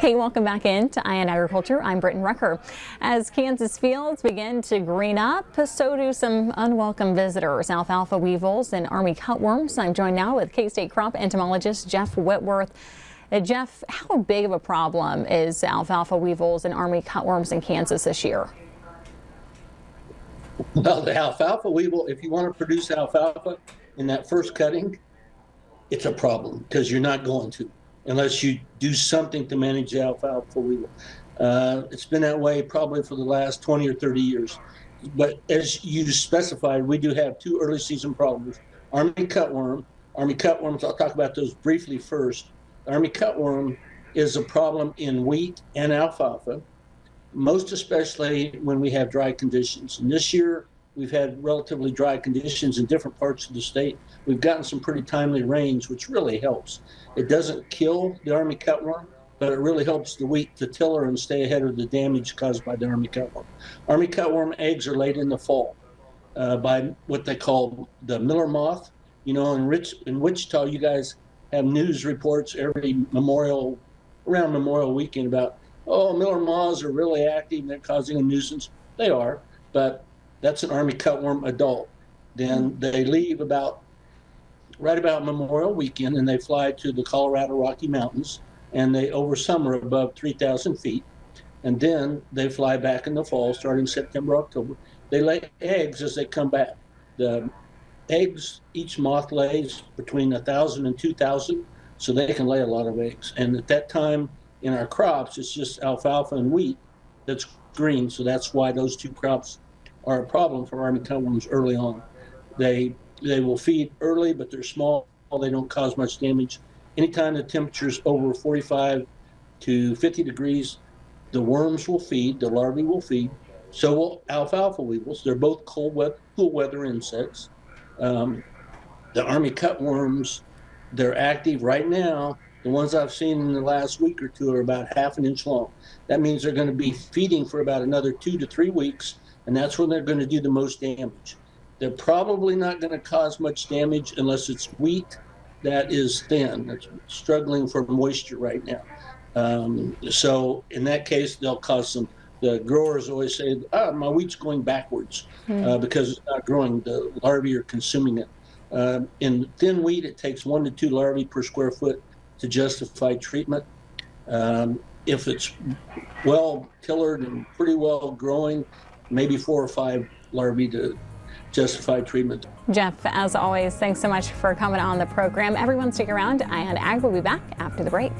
Hey, welcome back in to Eye on Agriculture. I'm Britton Rucker. As Kansas fields begin to green up, so do some unwelcome visitors, alfalfa weevils and army cutworms. I'm joined now with K-State crop entomologist Jeff Whitworth. Jeff, how big of a problem is alfalfa weevils and army cutworms in Kansas this year? Well, the alfalfa weevil, if you want to produce alfalfa in that first cutting, it's a problem because you're not going to, unless you do something to manage the alfalfa weevil. It's been that way probably for the last 20 or 30 years. But as you specified, we do have two early season problems. Army cutworms, I'll talk about those briefly first. Army cutworm is a problem in wheat and alfalfa, most especially when we have dry conditions. And this year, we've had relatively dry conditions in different parts of the state. We've gotten some pretty timely rains, which really helps. It doesn't kill the army cutworm, but it really helps the wheat to tiller and stay ahead of the damage caused by the army cutworm. Army cutworm eggs are laid in the fall by what they call the miller moth. You know, in Wichita, you guys have news reports around Memorial Weekend about, oh, miller moths are really active and they're causing a nuisance. They are, but that's an army cutworm adult. Then they leave right about Memorial Weekend, and they fly to the Colorado Rocky Mountains, and they over summer above 3,000 feet. And then they fly back in the fall, starting September, October. They lay eggs as they come back. The eggs, each moth lays between 1,000 and 2,000, so they can lay a lot of eggs. And at that time in our crops, it's just alfalfa and wheat that's green, so that's why those two crops are a problem for army cutworms early on. They will feed early, but they're small. They don't cause much damage. Anytime the temperature's over 45 to 50 degrees, the worms will feed, the larvae will feed. So will alfalfa weevils. They're both cool weather insects. The army cutworms, they're active right now. The ones I've seen in the last week or two are about ½ an inch long. That means they're going to be feeding for about another 2 to 3 weeks, and that's when they're going to do the most damage. They're probably not going to cause much damage unless it's wheat that is thin, that's struggling for moisture right now. So in that case, they'll cause some. The growers always say, my wheat's going backwards because it's not growing. The larvae are consuming it. In thin wheat, it takes 1 to 2 larvae per square foot to justify treatment. If it's well tillered and pretty well growing, maybe 4 or 5 larvae to justify treatment. Jeff, as always, thanks so much for coming on the program. Everyone stick around. Eye on Ag will be back after the break.